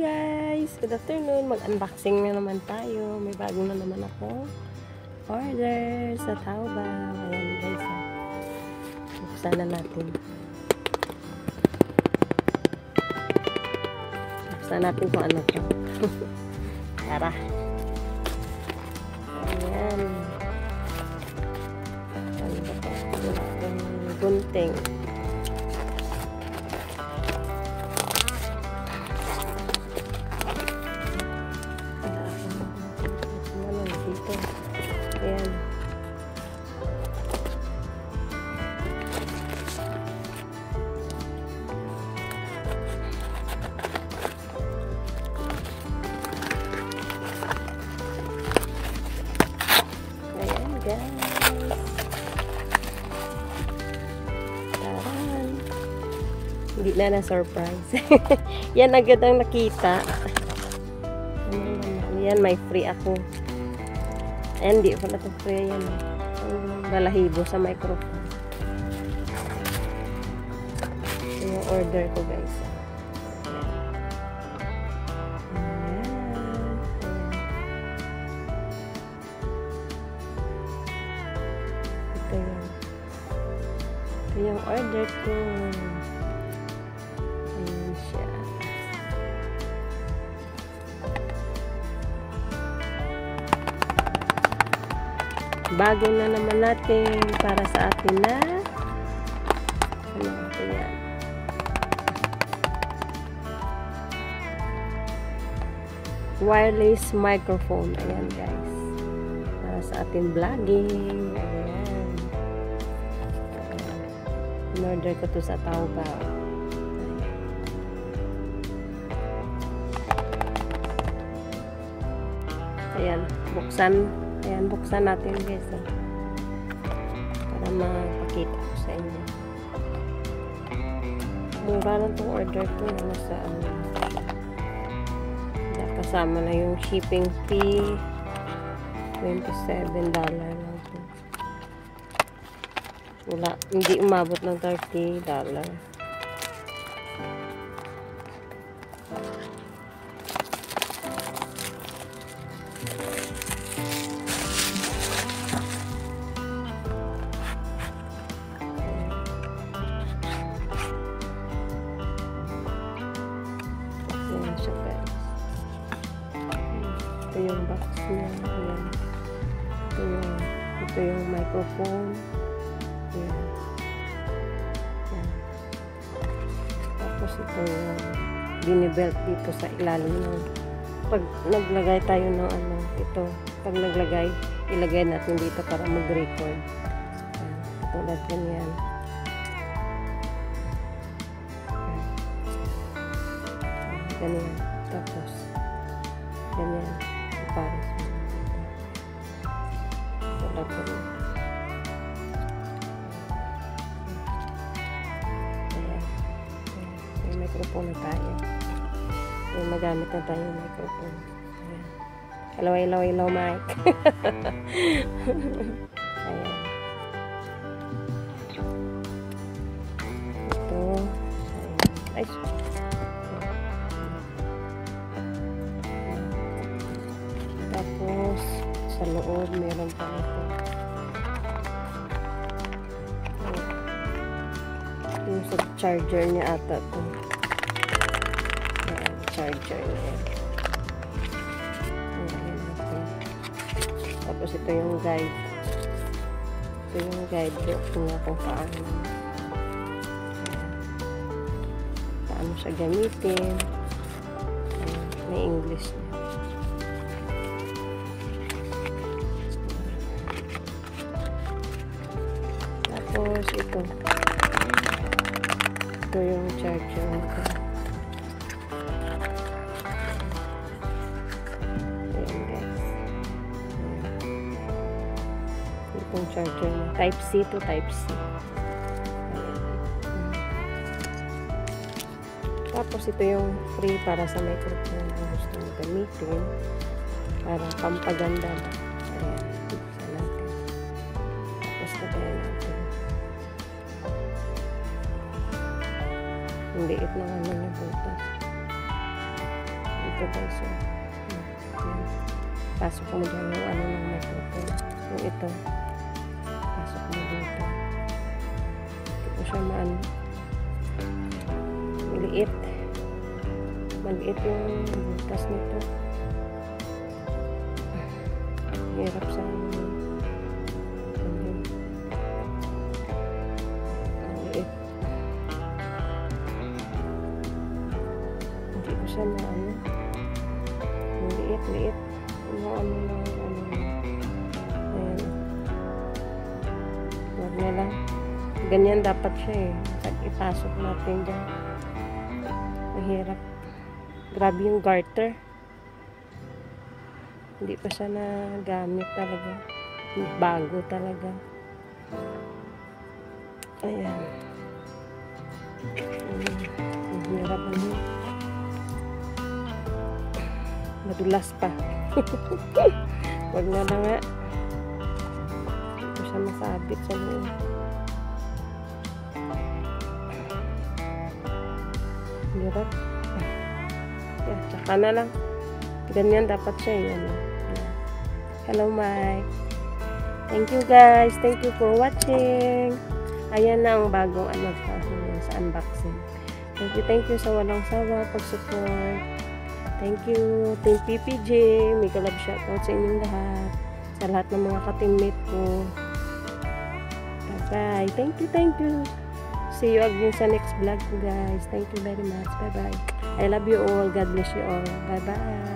guys! Good afternoon! Mag-unboxing na naman tayo. May bago na naman ako order sa Taobao. Ayan guys. Buksan na natin. Buksan natin kung ano to. Tara! Ayan. Ano ba ito? Yung gunting. Ayan. Ayan guys. Taran. Hindi na surprise. Yan agad ang nakita. Yan, may free ako. Ayan, di pala ito free yan. Balahibo sa microphone. Ito yung order ko guys. Ayan. Ito yun. Ito yung order ko. Ayan siya. Bago na naman natin para sa atin na ano ito yan. Wireless microphone. Ayan guys. Para sa ating vlogging. Ayan. In-order ko to sa Taobao. Ayan. Ayan, buksan natin guys. Para mapakita ko sa inyo. Mura lang itong order ko. Nasa kasama na yung shipping fee. $27 lang ito. Wala, hindi umabot ng $30. Ito yung box niya. Ayan. Ito yung microphone. Ayan. Ayan. Tapos ito yung binibelt dito sa ilalim ng pag naglagay tayo ng ano, ito. Pag naglagay, ilagay natin dito para mag-record. Ayan. Tulad ganyan. Ayan. Ganyan. Tapos ganyan. Pares mo. Tulad ko rin. Ayan. May microphone na tayo. May magamit na tayo yung microphone. Ayan. Ilaw, mic. Ayan. Ito. Ayan. Ay, tapos, sa loob, meron pa ito. Yung sa charger niya ata ito. Ayan, charger niya. Ayan, okay. Tapos, ito yung guide. Ito yung guide book niya kung paano. Paano siya gamitin. Ayan, may English niya. Tapos ito yung charger nito. Ayan guys. Ito yung charger nito. Type C to Type C. Ayan. Tapos ito yung free para sa microphone na gusto mo gamitin para pampaganda. Ayan. Buksan natin. Tapos lagayan natin. Ang liit ng ano na butas. dito guys. So, yan. Pasok mo dyan yung ano ng matuto. Yung ito. Pasok mo dito. Hindi ko siya maano. Maliit. Maliit yung butas nito. Hirap sa maliit. Hindi ko siya maano. Maliit. Yung ano lang, ano. Ayan. Huwag na lang. Ganyan dapat siya eh. Pag ipasok natin dyan. Mahirap. Grabe yung garter. Hindi pa siya nagamit talaga. Bago talaga. Ayan. Mahirap ano. Madulas pa. Wag na lang nga. Hindi ko siya masabit sa loob. Hirap. Yeah, tsaka na lang. Ganyan dapat siya yun. Yeah. Hello Mike. Thank you guys. Thank you for watching. Ayan na ang bagong ano sa unboxing. Thank you sa walang sawa pag-support. Thank you Team PPJ. May collab shoutout sa inyong lahat. Sa lahat ng mga ka-teammate ko. Bye-bye. Thank you. See you again sa next vlog guys. Thank you very much. Bye-bye. I love you all. God bless you all. Bye-bye.